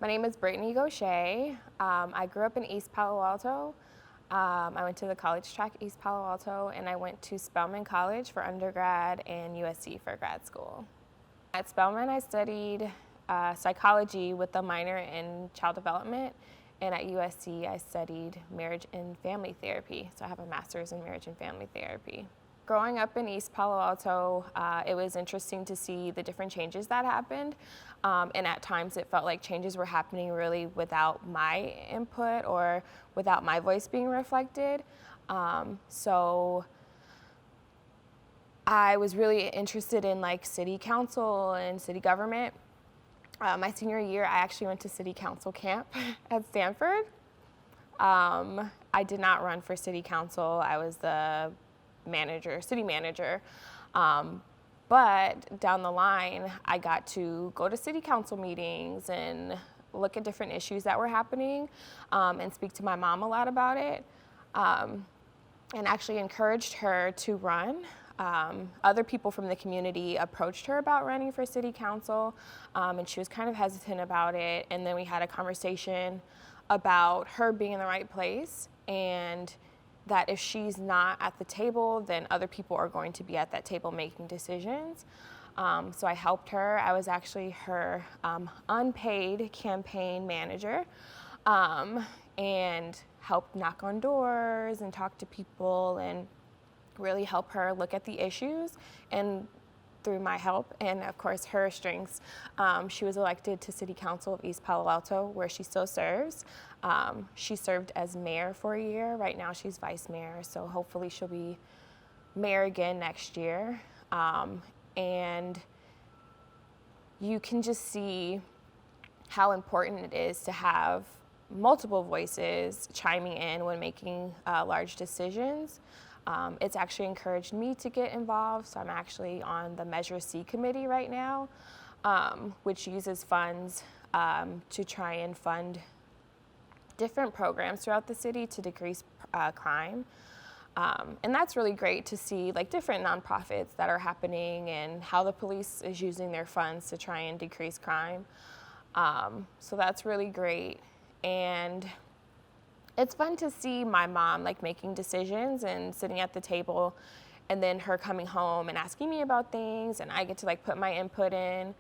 My name is Brittnee. I grew up in East Palo Alto. I went to the college track East Palo Alto, and I went to Spelman College for undergrad and USC for grad school. At Spelman, I studied psychology with a minor in child development, and at USC, I studied marriage and family therapy. So I have a master's in marriage and family therapy. Growing up in East Palo Alto, it was interesting to see the different changes that happened. And at times it felt like changes were happening really without my input or without my voice being reflected. So I was really interested in like city council and city government. My senior year, I actually went to city council camp at Stanford. I did not run for city council. I was the city manager. But down the line, I got to go to city council meetings and look at different issues that were happening and speak to my mom a lot about it and actually encouraged her to run. Other people from the community approached her about running for city council and she was kind of hesitant about it. And then we had a conversation about her being in the right place and that if she's not at the table, then other people are going to be at that table making decisions. So I helped her. I was actually her unpaid campaign manager and helped knock on doors and talk to people and really help her look at the issues. And through my help and of course her strengths, she was elected to City Council of East Palo Alto, where she still serves. She served as mayor for a year. Right now she's vice mayor, so hopefully she'll be mayor again next year. And you can just see how important it is to have multiple voices chiming in when making large decisions. It's actually encouraged me to get involved, so I'm actually on the Measure C committee right now, which uses funds to try and fund different programs throughout the city to decrease crime. And that's really great to see like different nonprofits that are happening and how the police is using their funds to try and decrease crime. So that's really great. And it's fun to see my mom like making decisions and sitting at the table and then her coming home and asking me about things and I get to like put my input in.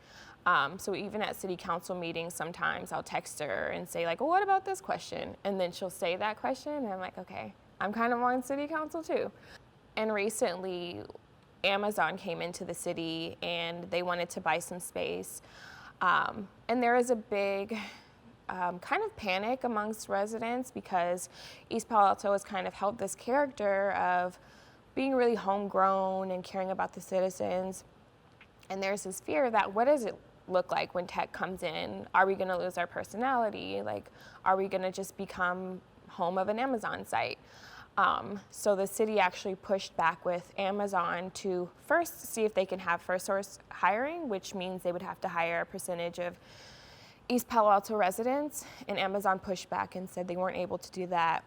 So even at city council meetings, sometimes I'll text her and say like, well, what about this question? And then she'll say that question and I'm like, okay, I'm kind of on city council too. And recently Amazon came into the city and they wanted to buy some space. And there is a big kind of panic amongst residents because East Palo Alto has kind of held this character of being really homegrown and caring about the citizens. And there's this fear that what does it look like when tech comes in? Are we going to lose our personality? Like, are we going to just become home of an Amazon site? So the city actually pushed back with Amazon to first see if they can have first source hiring, which means they would have to hire a percentage of East Palo Alto residents, and Amazon pushed back and said they weren't able to do that.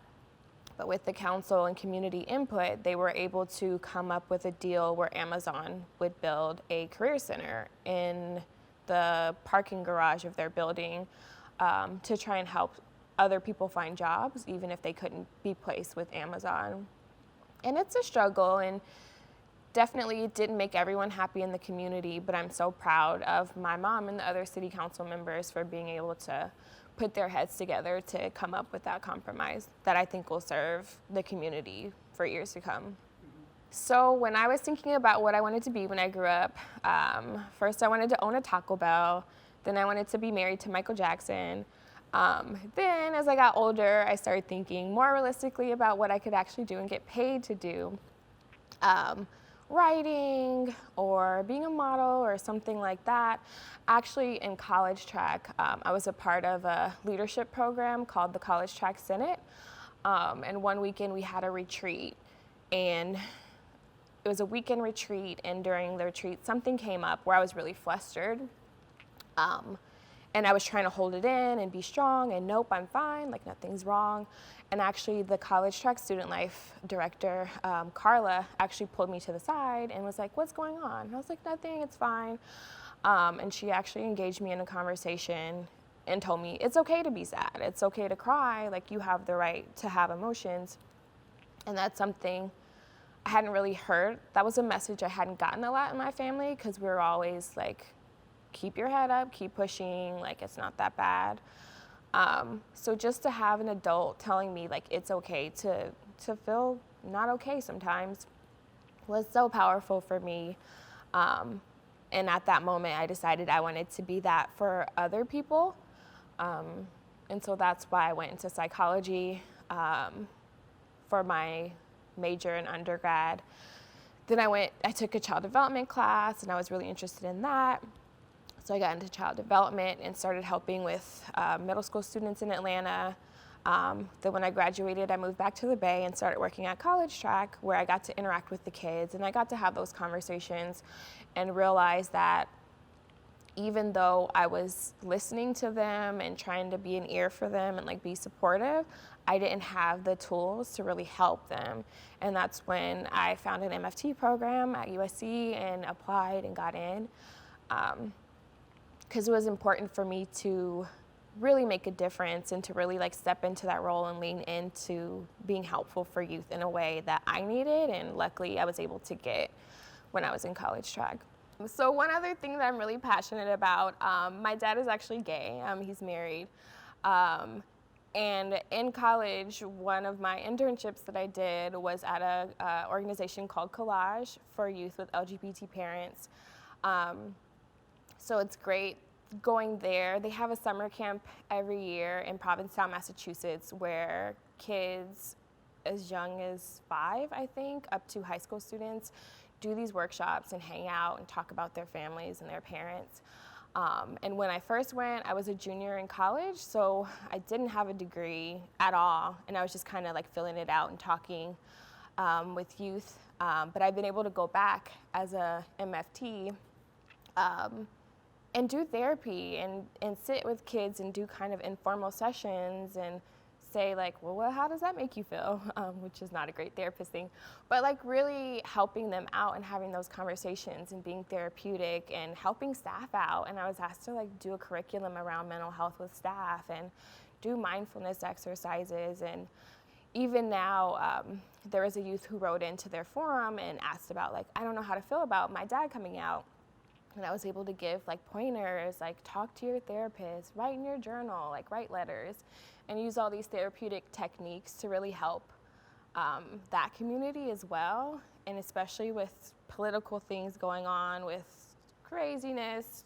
But with the council and community input, they were able to come up with a deal where Amazon would build a career center in the parking garage of their building to try and help other people find jobs, even if they couldn't be placed with Amazon. And it's a struggle, and definitely it didn't make everyone happy in the community, but I'm so proud of my mom and the other city council members for being able to put their heads together to come up with that compromise that I think will serve the community for years to come. So when I was thinking about what I wanted to be when I grew up, first I wanted to own a Taco Bell, then I wanted to be married to Michael Jackson. Then as I got older, I started thinking more realistically about what I could actually do and get paid to do. Writing or being a model or something like that. Actually, in college track, I was a part of a leadership program called the College Track Senate. And one weekend we had a retreat, and it was a weekend retreat, and during the retreat something came up where I was really flustered. And I was trying to hold it in and be strong and nope, I'm fine, like nothing's wrong. And actually the college track student life director, Carla, actually pulled me to the side and was like, what's going on? And I was like, nothing, it's fine. And she actually engaged me in a conversation and told me it's okay to be sad, it's okay to cry, like you have the right to have emotions. And that's something I hadn't really heard. That was a message I hadn't gotten a lot in my family, because we were always like, keep your head up, keep pushing, like it's not that bad. So just to have an adult telling me like it's okay to feel not okay sometimes was so powerful for me. And at that moment, I decided I wanted to be that for other people. And so that's why I went into psychology for my major in undergrad. Then I took a child development class, and I was really interested in that. So I got into child development and started helping with middle school students in Atlanta. Then when I graduated, I moved back to the Bay and started working at College Track, where I got to interact with the kids, and I got to have those conversations and realize that even though I was listening to them and trying to be an ear for them and like be supportive, I didn't have the tools to really help them. And that's when I found an MFT program at USC and applied and got in. Because it was important for me to really make a difference and to really like step into that role and lean into being helpful for youth in a way that I needed, and luckily I was able to get when I was in College Track. So one other thing that I'm really passionate about, my dad is actually gay, he's married. And in college, one of my internships that I did was at a organization called Collage for youth with LGBT parents. So it's great going there. They have a summer camp every year in Provincetown, Massachusetts, where kids as young as 5, I think, up to high school students do these workshops and hang out and talk about their families and their parents. And when I first went, I was a junior in college, so I didn't have a degree at all, and I was just kind of like filling it out and talking with youth. But I've been able to go back as a MFT and do therapy and sit with kids and do kind of informal sessions and say like, well, how does that make you feel? Which is not a great therapist thing, but like really helping them out and having those conversations and being therapeutic and helping staff out. And I was asked to like do a curriculum around mental health with staff and do mindfulness exercises. And even now, there was a youth who wrote into their forum and asked about like, I don't know how to feel about my dad coming out. And I was able to give like pointers, like talk to your therapist, write in your journal, like write letters, and use all these therapeutic techniques to really help that community as well. And especially with political things going on, with craziness,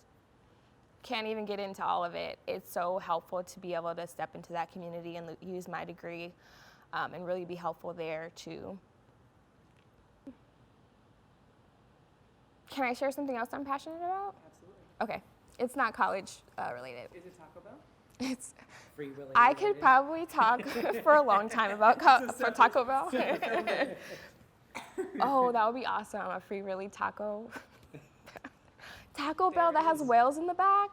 can't even get into all of it. It's so helpful to be able to step into that community and use my degree and really be helpful there too. Can I share something else I'm passionate about? Absolutely. Okay. It's not college related. Is it Taco Bell? It's Free related. I could probably talk for a long time about for Taco Bell. Oh, that would be awesome. A free Willy taco. Taco Bell that has whales in the back.